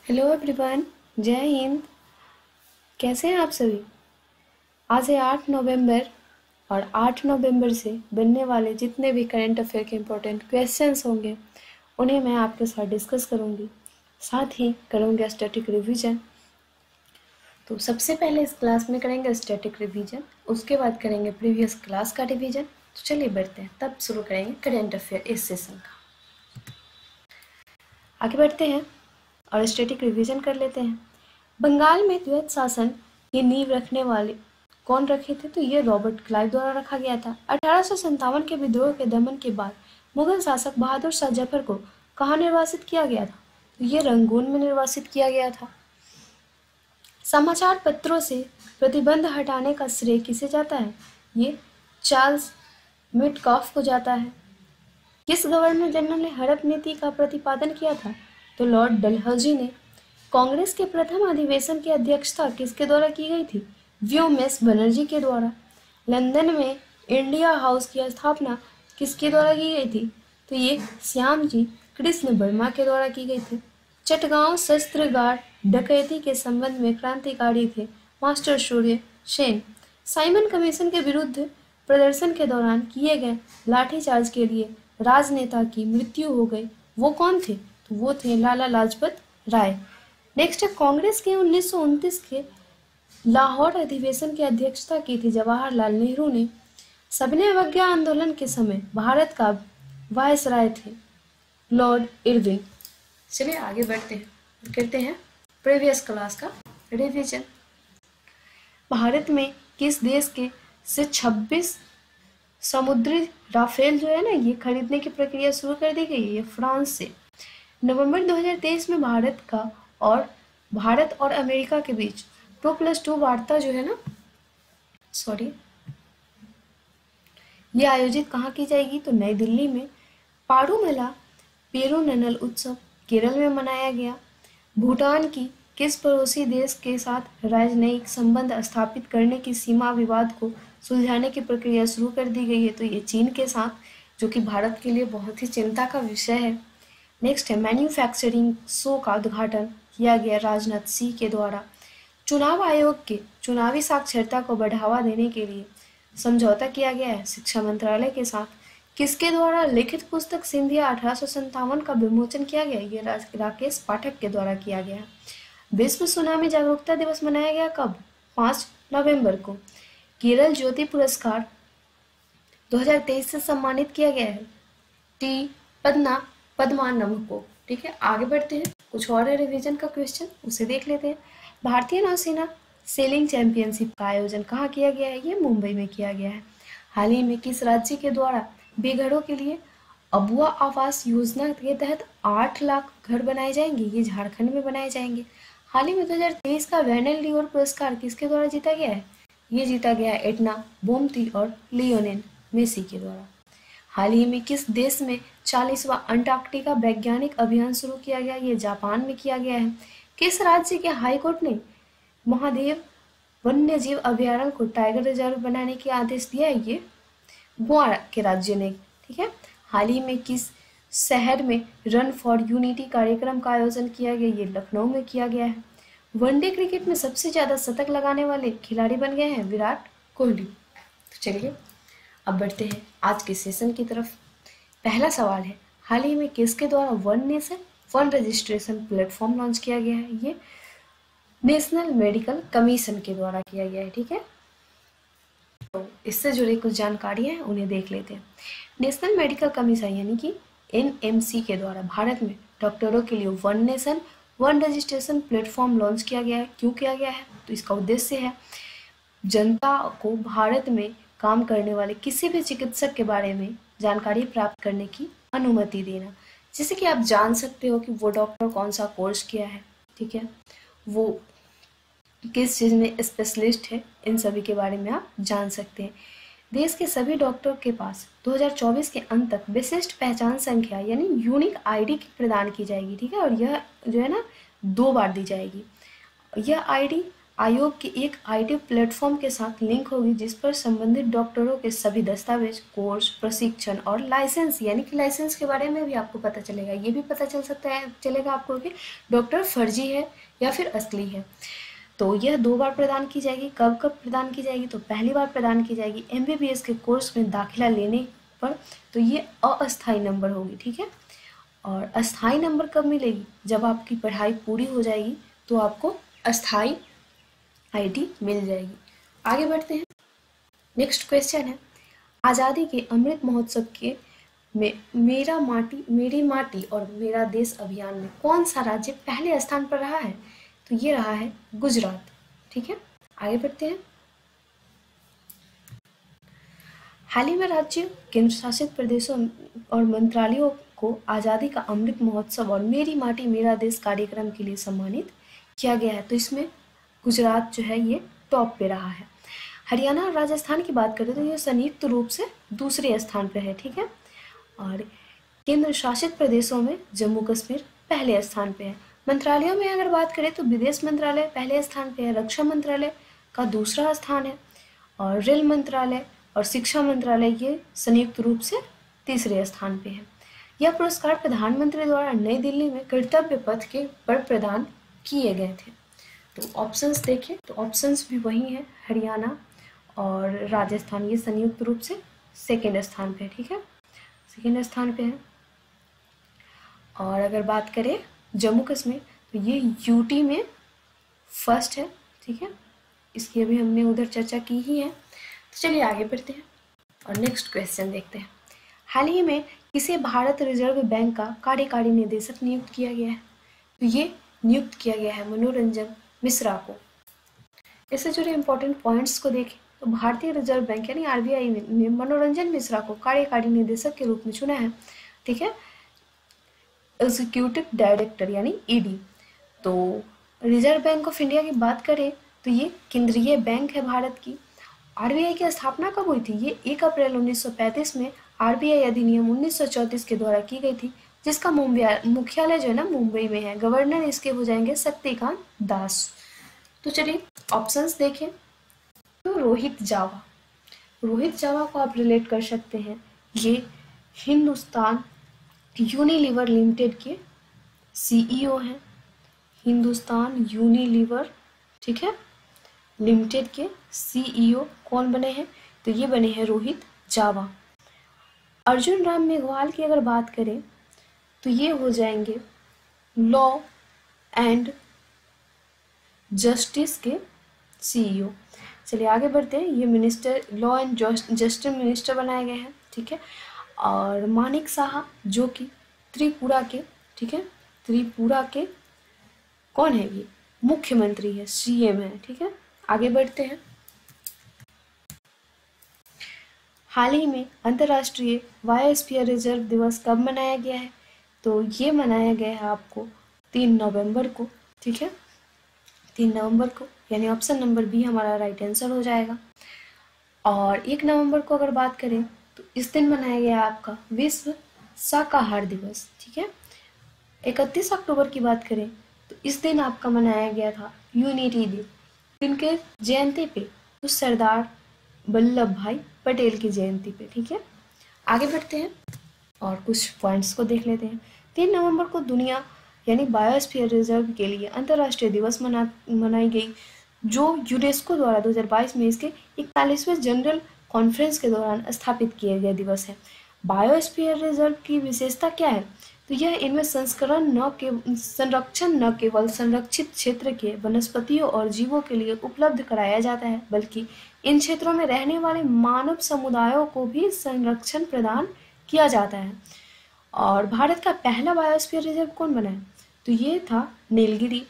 Hello everyone, जय हिंद। कैसे हैं आप सभी। आज है 8 नवंबर और 8 नवंबर से बनने वाले जितने भी करंट अफेयर के इम्पोर्टेंट क्वेश्चंस होंगे उन्हें मैं आपके साथ डिस्कस करूंगी, साथ ही करूंगी स्टैटिक रिवीजन। तो सबसे पहले इस क्लास में करेंगे स्टैटिक रिवीजन, उसके बाद करेंगे प्रीवियस क्लास का रिवीजन। तो चलिए बढ़ते हैं, तब शुरू करेंगे करंट अफेयर इस सेशन का। आगे बढ़ते हैं और स्टैटिक रिवीजन कर लेते हैं। बंगाल में द्वैत शासन की नींव रखने वाले कौन रखे थे? तो ये रॉबर्ट क्लाइव द्वारा रखा गया था। 1857 के विद्रोह के दमन के बाद मुगल शासक बहादुर शाह जफर को कहाँ निर्वासित किया गया था? तो ये रंगून में निर्वासित किया गया था। समाचार पत्रों से प्रतिबंध हटाने का श्रेय किसे जाता है? ये चार्ल्स मिटकॉफ को जाता है। किस गवर्नर जनरल ने हड़प नीति का प्रतिपादन किया था? तो लॉर्ड डलहौजी ने। कांग्रेस के प्रथम अधिवेशन की अध्यक्षता किसके द्वारा की गई थी? व्योमेश बनर्जी के द्वारा। लंदन में इंडिया हाउस की स्थापना किसके द्वारा की गई थी? तो ये श्यामजी कृष्ण वर्मा के द्वारा की गई थी। चटगांव शस्त्रागार डकैती के संबंध में क्रांतिकारी थे master Surya Sen. Simon commission के विरुद्ध प्रदर्शन के दौरान किए गए लाठीचार्ज के लिए राजनेता की मृत्यु हो गई, वो कौन थे? तो वो थे लाला लाजपत राय। नेक्स्ट है, कांग्रेस के 1929 के लाहौर अधिवेशन की अध्यक्षता की थी जवाहरलाल नेहरू ने। सबने अवज्ञा आंदोलन के समय भारत का वायसराय थे लॉर्ड इरविन। चलिए आगे बढ़ते हैं, करते हैं प्रीवियस क्लास का रिवीजन। भारत में किस देश के से 26 समुद्री राफेल जो है ना, ये खरीदने की प्रक्रिया शुरू कर दी गई है? ये फ्रांस से। नवंबर 2023 में भारत और अमेरिका के बीच 2+2 वार्ता जो है ना, ये आयोजित कहाँ की जाएगी? तो नई दिल्ली में। पारूमेला पेरुननल उत्सव केरल में मनाया गया। भूटान की किस पड़ोसी देश के साथ राजनयिक संबंध स्थापित करने की सीमा विवाद को सुलझाने की प्रक्रिया शुरू कर दी गई है? तो ये चीन के साथ, जो कि भारत के लिए बहुत ही चिंता का विषय है। नेक्स्ट है, मैन्युफैक्चरिंग शो का उद्घाटन किया गया राजनाथ सिंह के द्वारा। चुनाव आयोग के चुनावी साक्षरता को बढ़ावा देने के लिए समझौता किया गया है शिक्षा मंत्रालय के साथ। किसके द्वारा लिखित पुस्तक सिंधिया 1857 का विमोचन किया गया? ये राकेश पाठक के द्वारा किया गया। विश्व सुनामी जागरूकता दिवस मनाया गया कब? 5 नवंबर को। केरल ज्योति पुरस्कार 2023 से सम्मानित किया गया है टी पद्मानम को। ठीक है, आगे बढ़ते हैं, कुछ और रिवीजन का क्वेश्चन उसे देख लेते हैं। भारतीय नौसेना सेलिंग चैंपियनशिप का आयोजन कहाँ किया गया है? ये मुंबई में किया गया है। हाल ही में किस राज्य के द्वारा बेघरों के लिए अबुआ आवास योजना के तहत 8 लाख घर बनाए जाएंगे? ये झारखंड में बनाए जाएंगे। हाल ही में 2023 का वेनेल डिओर पुरस्कार किसके द्वारा जीता गया है? ये जीता गया है एडना बोमटी और लियोनेल मेसी के द्वारा। हाल ही में किस देश में 40वां अंटार्कटिका वैज्ञानिक अभियान शुरू किया गया? ये जापान में किया गया है। किस राज्य के हाईकोर्ट ने महादेव वन्यजीव अभयारण्य को टाइगर रिजर्व बनाने के आदेश दिया है? ये गोवा के राज्य ने। ठीक है, हाल ही में किस शहर में रन फॉर यूनिटी कार्यक्रम का आयोजन किया गया? ये लखनऊ में किया गया है। वनडे क्रिकेट में सबसे ज्यादा शतक लगाने वाले खिलाड़ी बन गए हैं विराट कोहली। तो चलिए अब बढ़ते हैं आज के सेशन की तरफ। पहला सवाल है, हाल ही में किसके द्वारा one nation one registration platform launch किया गया है? ये नेशनल मेडिकल कमीशन के द्वारा किया गया है। ठीक है, तो इससे जुड़ी कुछ जानकारियां हैं, उन्हें देख लेते हैं। नेशनल मेडिकल कमीशन यानी कि एनएमसी के द्वारा भारत में डॉक्टरों के लिए one nation one registration platform launch किया गया है। क्यों किया गया है? तो इसका उद्देश्य है जनता को भारत में काम करने वाले किसी भी चिकित्सक के बारे में जानकारी प्राप्त करने की अनुमति देना, जैसे कि आप जान सकते हो कि वो डॉक्टर कौन सा कोर्स किया है, ठीक है, वो किस चीज़ में स्पेशलिस्ट है, इन सभी के बारे में आप जान सकते हैं। देश के सभी डॉक्टरों के पास 2024 के अंत तक विशिष्ट पहचान संख्या यानी यूनिक आईडी प्रदान की जाएगी। ठीक है, और यह जो है ना 2 बार दी जाएगी। यह आईडी आयोग के एक आईटी प्लेटफॉर्म के साथ लिंक होगी, जिस पर संबंधित डॉक्टरों के सभी दस्तावेज, कोर्स, प्रशिक्षण और लाइसेंस, यानी कि लाइसेंस के बारे में भी आपको पता चलेगा। ये भी पता चलेगा आपको कि डॉक्टर फर्जी है या फिर असली है। तो यह 2 बार प्रदान की जाएगी। कब कब प्रदान की जाएगी? तो पहली बार प्रदान की जाएगी एमबीबीएस के कोर्स में दाखिला लेने पर, तो ये अस्थायी नंबर होगी, ठीक है। और अस्थायी नंबर कब मिलेगी? जब आपकी पढ़ाई पूरी हो जाएगी तो आपको अस्थायी आईडी मिल जाएगी। आगे बढ़ते हैं। नेक्स्ट क्वेश्चन है, आज़ादी के अमृत महोत्सव के मेरा माटी मेरी माटी और मेरा देश अभियान में कौन सा राज्य पहले स्थान पर रहा है? तो ये रहा है गुजरात, ठीक है। आगे बढ़ते हैं। हाल ही में राज्य, केंद्र शासित प्रदेशों और मंत्रालयों को आज़ादी का अमृत महोत्सव और मेरी माटी मेरा देश कार्यक्रम के लिए सम्मानित किया गया है। तो इसमें गुजरात जो है ये टॉप पे रहा है। हरियाणा और राजस्थान की बात करें तो ये संयुक्त रूप से दूसरे स्थान पे है, ठीक है। और केंद्र शासित प्रदेशों में जम्मू कश्मीर पहले स्थान पे है। मंत्रालयों में अगर बात करें तो विदेश मंत्रालय पहले स्थान पे है, रक्षा मंत्रालय का दूसरा स्थान है, और रेल मंत्रालय और शिक्षा मंत्रालय ये संयुक्त रूप से तीसरे स्थान पे है। यह पुरस्कार प्रधानमंत्री द्वारा नई दिल्ली में कर्तव्य पथ के पर प्रदान किए गए थे। तो ऑप्शंस देखें तो ऑप्शंस भी वही हैं, हरियाणा और राजस्थान ये संयुक्त रूप से सेकेंड स्थान पे है, ठीक है, सेकेंड स्थान पे है। और अगर बात करें जम्मू कश्मीर तो ये यूटी में फर्स्ट है, ठीक है, इसकी अभी हमने उधर चर्चा की ही है। तो चलिए आगे बढ़ते हैं और नेक्स्ट क्वेश्चन देखते हैं। हाल ही में किसे भारत रिजर्व बैंक का कार्यकारी निदेशक नियुक्त किया गया है? तो ये नियुक्त किया गया है मनोरंजन मिश्रा को। इससे जुड़े इंपॉर्टेंट पॉइंट्स को देखें तो भारतीय रिजर्व बैंक यानी आरबीआई ने मनोरंजन मिश्रा को कार्यकारी निदेशक के रूप में चुना है, ठीक है, एग्जीक्यूटिव डायरेक्टर यानी ईडी। तो रिजर्व बैंक ऑफ इंडिया की बात करें तो ये केंद्रीय बैंक है भारत की। आरबीआई की स्थापना कब हुई थी? ये 1 अप्रैल 1935 में आरबीआई अधिनियम 1934 के द्वारा की गई थी, जिसका मुख्यालय जो है ना मुंबई में है। गवर्नर इसके हो जाएंगे शक्तिकांत दास। तो चलिए ऑप्शंस देखें तो रोहित जावा को आप रिलेट कर सकते हैं, ये हिंदुस्तान यूनिलीवर लिमिटेड के सीईओ हैं। हिंदुस्तान यूनिलीवर, ठीक है, लिमिटेड के सीईओ कौन बने हैं? तो ये बने हैं रोहित जावा। अर्जुन राम मेघवाल की अगर बात करें तो ये हो जाएंगे लॉ एंड जस्टिस के सीईओ। चलिए आगे बढ़ते हैं। ये minister, law and justice minister बनाए गए हैं, ठीक है। और मानिक साहा जो कि त्रिपुरा के, ठीक है, त्रिपुरा के कौन है? ये मुख्यमंत्री है, सीएम है, ठीक है। आगे बढ़ते हैं। हाल ही में अंतर्राष्ट्रीय बायोस्फीयर रिजर्व दिवस कब मनाया गया है? तो ये मनाया गया है आपको 3 नवंबर को, ठीक है, 3 नवंबर को, यानी ऑप्शन नंबर बी हमारा राइट आंसर हो जाएगा। और 1 नवंबर को अगर बात करें तो इस दिन मनाया गया आपका विश्व शाकाहार दिवस, ठीक है। 31 अक्टूबर की बात करें तो इस दिन आपका मनाया गया था यूनिटी डे। इनके जयंती पे तो सरदार वल्लभ भाई पटेल की जयंती पे, ठीक है। आगे बढ़ते हैं और कुछ पॉइंट्स को देख लेते हैं। 3 नवंबर को दुनिया यानी बायोस्फीयर रिजर्व के लिए अंतर्राष्ट्रीय दिवस मनाई गई, जो यूनेस्को द्वारा 2022 में इसके 41वें जनरल कॉन्फ्रेंस के दौरान स्थापित किए गए दिवस है। बायोस्फीयर रिजर्व की विशेषता क्या है? तो यह इनमें संरक्षण न केवल संरक्षित क्षेत्र के वनस्पतियों और जीवों के लिए उपलब्ध कराया जाता है, बल्कि इन क्षेत्रों में रहने वाले मानव समुदायों को भी संरक्षण प्रदान किया जाता है। और भारत का पहला बायोस्फीयर रिजर्व कौन बना है? तो ये था नीलगिरी।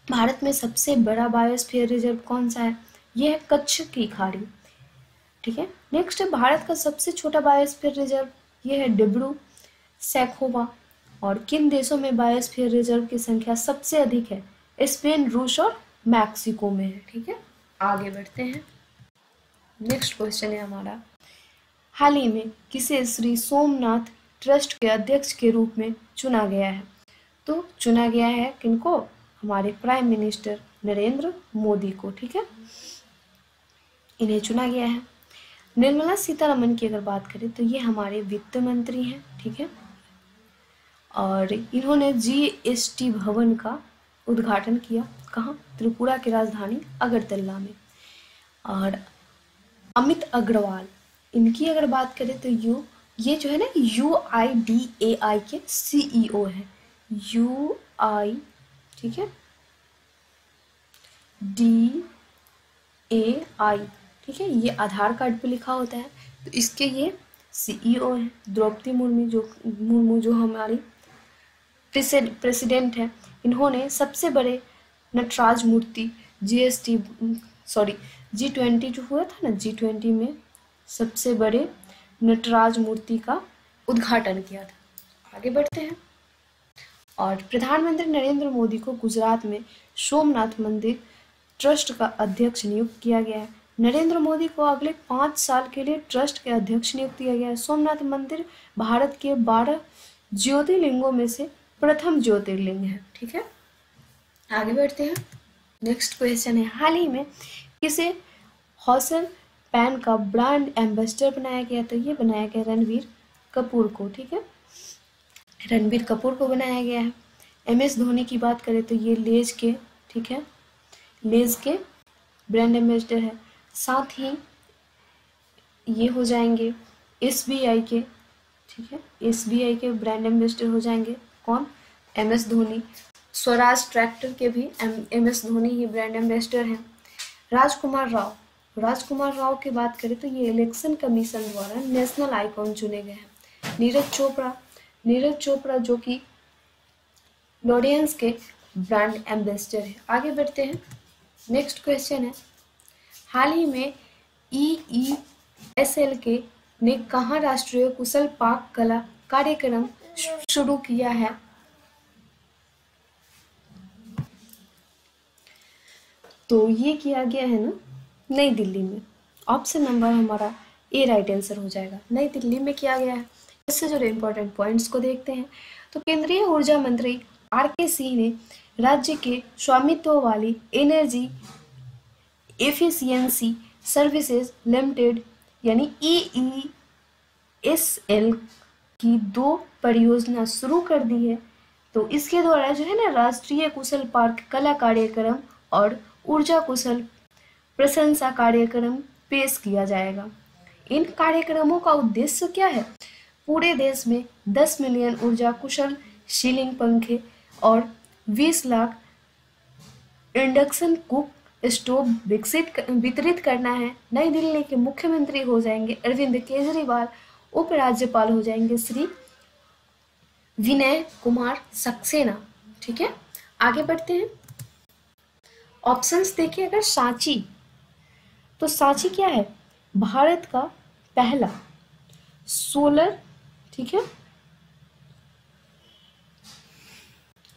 भारत में सबसे बड़ा बायोस्फीयर रिजर्व कौन सा है? ये है कच्छ की खाड़ी, ठीक है। नेक्स्ट है भारत का सबसे छोटा बायोस्फीयर रिजर्व, ये है डिब्रू सैखोवा। और किन देशों में बायोस्फीयर रिजर्व की संख्या सबसे अधिक है? स्पेन, रूस और मैक्सिको में है, ठीक है। आगे बढ़ते हैं। नेक्स्ट क्वेश्चन है हमारा, हाल ही में किसे श्री सोमनाथ ट्रस्ट के अध्यक्ष के रूप में चुना गया है? तो चुना गया है किनको? हमारे प्राइम मिनिस्टर नरेंद्र मोदी को, ठीक है, इन्हें चुना गया है। निर्मला सीतारमन की अगर बात करें तो ये हमारे वित्त मंत्री हैं, ठीक है, और इन्होंने जीएसटी भवन का उद्घाटन किया, कहाँ, त्रिपुरा की राजधानी अगरतला में। और अमित अग्रवाल, इनकी अगर बात करें तो ये जो है ना UIDAI के CEO है, UI, ठीक है, DAI, ठीक है, ये आधार कार्ड पे लिखा होता है, तो इसके ये CEO है। द्रौपदी मुर्मू जो हमारी प्रेसिडेंट है, इन्होंने सबसे बड़े नटराज मूर्ति G20 जो हुआ था ना, G20 में सबसे बड़े नटराज मूर्ति का उद्घाटन किया था। आगे बढ़ते हैं। और प्रधानमंत्री नरेंद्र मोदी को गुजरात में सोमनाथ मंदिर ट्रस्ट का अध्यक्ष नियुक्त किया गया है। नरेंद्र मोदी को अगले 5 साल के लिए ट्रस्ट के अध्यक्ष नियुक्त किया गया है। सोमनाथ मंदिर भारत के 12 ज्योतिर्लिंगों में से प्रथम ज्योतिर्लिंग है, ठीक है। आगे बढ़ते हैं। नेक्स्ट क्वेश्चन है, हाल ही में किसे हॉसल पैन का ब्रांड एम्बेसडर बनाया गया? तो ये बनाया गया रणबीर कपूर को, ठीक है, रणबीर कपूर को बनाया गया है। MS धोनी की बात करें तो ये लेज के, ठीक है, लेज के ब्रांड एम्बेसडर है। साथ ही ये हो जाएंगे SBI के, ठीक है, SBI के ब्रांड एम्बेसडर हो जाएंगे कौन? MS धोनी। स्वराज ट्रैक्टर के भी MS धोनी ही ब्रांड एम्बेसडर हैं। राजकुमार राव की बात करें तो ये इलेक्शन कमीशन द्वारा नेशनल आइकॉन चुने गए हैं। नीरज चोपड़ा जो कि लॉरियंस के ब्रांड एम्बेसडर है। आगे बढ़ते हैं। नेक्स्ट क्वेश्चन है, हाल ही में EESL के ने कहाँ राष्ट्रीय कुशल पाक कला कार्यक्रम शुरू किया है? तो ये किया गया है ना नई दिल्ली में। ऑप्शन नंबर हमारा A राइट आंसर हो जाएगा, नई दिल्ली में किया गया है। इससे जुड़े इंपॉर्टेंट पॉइंट्स को देखते हैं। तो केंद्रीय ऊर्जा मंत्री RK सिंह ने राज्य के स्वामित्व वाली एनर्जी एफिशिएंसी सर्विसेज लिमिटेड यानी EESL की 2 परियोजना शुरू कर दी है। तो इसके द्वारा जो है ना राष्ट्रीय कुशल पार्क कला कार्यक्रम और ऊर्जा कुशल प्रशंसा कार्यक्रम पेश किया जाएगा। इन कार्यक्रमों का उद्देश्य क्या है? पूरे देश में 10 मिलियन ऊर्जा कुशल सीलिंग पंखे और 20 लाख इंडक्शन कुक स्टोव वितरित करना है। नई दिल्ली के मुख्यमंत्री हो जाएंगे अरविंद केजरीवाल, उपराज्यपाल हो जाएंगे श्री विनय कुमार सक्सेना, ठीक है। आगे बढ़ते हैं। ऑप्शंस देखिए, अगर सांची, तो सांची क्या है? भारत का पहला सोलर, ठीक है,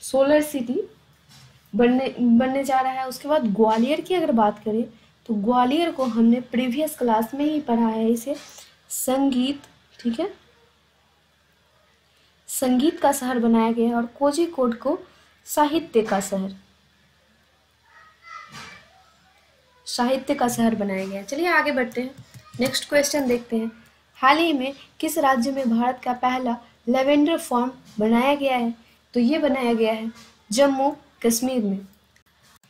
सोलर सिटी बनने जा रहा है। उसके बाद ग्वालियर की अगर बात करें तो ग्वालियर को हमने प्रीवियस क्लास में ही पढ़ा है, इसे संगीत, ठीक है, संगीत का शहर बनाया गया है। और कोझिकोड को साहित्य का शहर बनाया गया है। चलिए आगे बढ़ते हैं। नेक्स्ट क्वेश्चन देखते हैं, हाल ही में किस राज्य में भारत का पहला लेवेंडर फार्म बनाया गया है? तो ये बनाया गया है जम्मू कश्मीर में।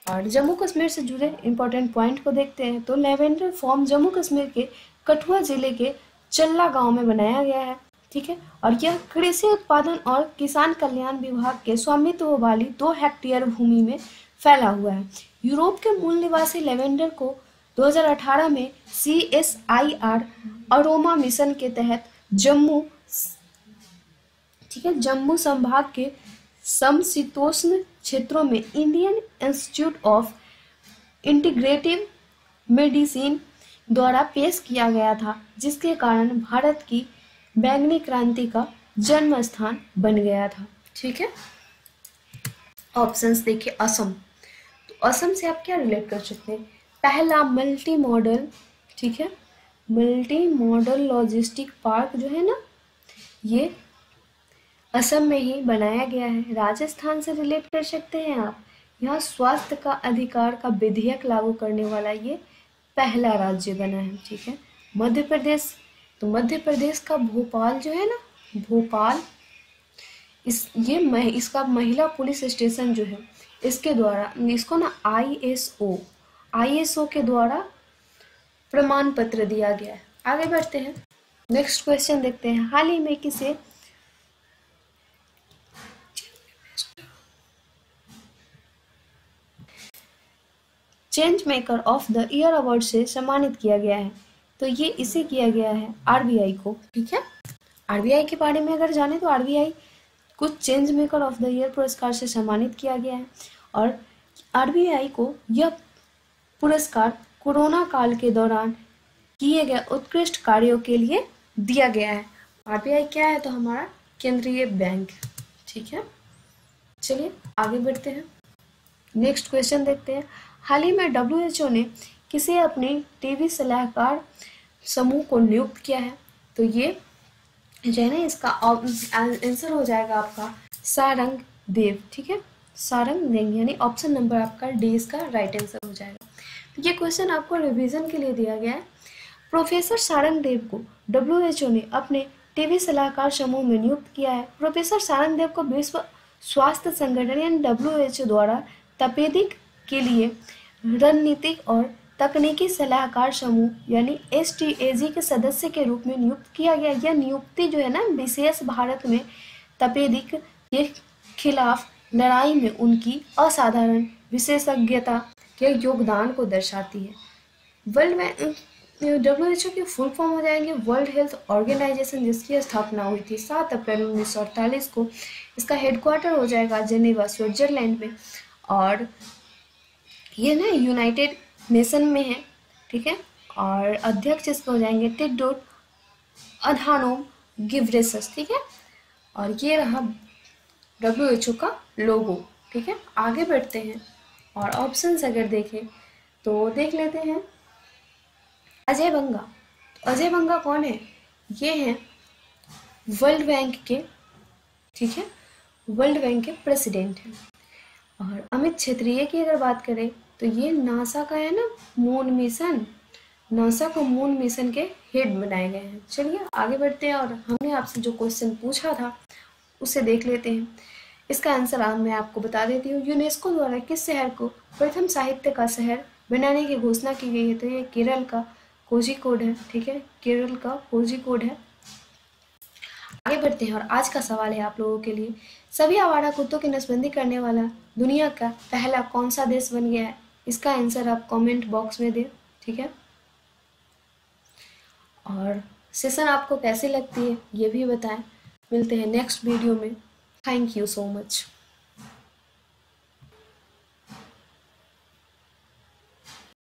और जम्मू कश्मीर से जुड़े इंपॉर्टेंट पॉइंट को देखते हैं। तो लेवेंडर फार्म जम्मू कश्मीर के कठुआ जिले के चल्ला गांव में बनाया गया है, ठीक है। और यह कृषि उत्पादन और किसान कल्याण विभाग के स्वामित्व वाली 2 हेक्टेयर भूमि में फैला हुआ है। यूरोप के मूल निवासी लेवेंडर को 2018 में CSIR अरोमा मिशन के तहत जम्मू, ठीक है, जम्मू संभाग के समशीतोष्ण क्षेत्रों में Indian institute of integrative medicine द्वारा पेश किया गया था, जिसके कारण भारत की बैंगनी क्रांति का जन्म स्थान बन गया था, ठीक है। ऑप्शंस देखिए, असम, तो असम से आप क्या रिलेट कर सकते हैं? पहला मल्टी मॉडल, ठीक है, मल्टी मॉडल लॉजिस्टिक पार्क जो है ना, ये असम में ही बनाया गया है। राजस्थान से रिलेट कर सकते हैं आप, यहाँ स्वास्थ्य का अधिकार का विधेयक लागू करने वाला ये पहला राज्य बना है। ठीक है, मध्य प्रदेश, तो मध्य प्रदेश का भोपाल जो है ना, भोपाल, इसका महिला पुलिस स्टेशन जो है इसके द्वारा, इसको ना आईएसओ के द्वारा प्रमाण पत्र दिया गया है। आगे बढ़ते हैं, नेक्स्ट क्वेश्चन देखते हैं। हाल ही में किसे change maker of the year award से सम्मानित किया गया है? तो ये इसे किया गया है आरबीआई को। ठीक है, आरबीआई के बारे में अगर जाने तो आरबीआई को change maker of the year पुरस्कार से सम्मानित किया गया है और आरबीआई को यह पुरस्कार कोरोना काल के दौरान किए गए उत्कृष्ट कार्यों के लिए दिया गया है। आरबीआई क्या है? तो हमारा केंद्रीय बैंक। ठीक है, चलिए आगे बढ़ते हैं, नेक्स्ट क्वेश्चन देखते हैं। हाल ही में डब्ल्यूएचओ ने किसे अपने टीबी सलाहकार समूह को नियुक्त किया है? तो ये जो है ना, इसका आंसर हो जाएगा आपका सारंग देव। ठीक है, सारंग देव, यानी ऑप्शन नंबर आपका डी इसका राइट आंसर हो जाएगा। ये क्वेश्चन आपको रिवीजन के लिए दिया गया है। प्रोफेसर सारंग देव को डब्ल्यूएचओ ने अपने टीबी सलाहकार समूह में नियुक्त किया है। प्रोफेसर सारंग देव को विश्व स्वास्थ्य संगठन यानी डब्ल्यूएचओ द्वारा तपेदिक के लिए रणनीतिक और तकनीकी सलाहकार समूह यानी एसटीएजी के सदस्य के रूप में नियुक्त किया गया। यह नियुक्ति जो है ना, विशेष भारत में तपेदिक के खिलाफ लड़ाई में उनकी असाधारण विशेषज्ञता के योगदान को दर्शाती है। डब्ल्यूएचओ की फुल फॉर्म हो जाएंगे वर्ल्ड हेल्थ ऑर्गेनाइजेशन, जिसकी स्थापना हुई थी 7 अप्रैल 1948 को। इसका हेडक्वार्टर हो जाएगा जेनेवा, स्विट्जरलैंड में, और ये ना यूनाइटेड नेशन में है। ठीक है, और अध्यक्ष इसके हो जाएंगे टेड्रोस अधानोम गिब्रेसस। ठीक है, और ये रहा डब्ल्यूएचओ का लोगो। ठीक है, आगे बढ़ते हैं और ऑप्शंस अगर देखें तो देख लेते हैं। अजय बंगा, अजय बंगा कौन है? ये हैं वर्ल्ड बैंक के, ठीक है, वर्ल्ड बैंक के प्रेसिडेंट हैं। और अमित क्षेत्रीय की अगर बात करें तो ये नासा का है ना, मून मिशन, नासा को मून मिशन के हेड बनाए गए हैं। चलिए आगे बढ़ते हैं और हमने आपसे जो क्वेश्चन पूछा था उसे देख लेते हैं। इसका आंसर मैं आपको बता देती हूँ। यूनेस्को द्वारा किस शहर को प्रथम साहित्य का शहर बनाने की घोषणा की गई है? तो ये केरल का कोझिकोड है। ठीक है, केरल का कोझिकोड है। आगे बढ़ते हैं और आज का सवाल है आप लोगों के लिए, सभी आवारा कुत्तों की नसबंदी करने वाला दुनिया का पहला कौन सा देश बन गया है? इसका आंसर आप कमेंट बॉक्स में दें। ठीक है, और सेशन आपको कैसी लगती है ये भी बताएं। मिलते हैं नेक्स्ट वीडियो में। Thank you so much.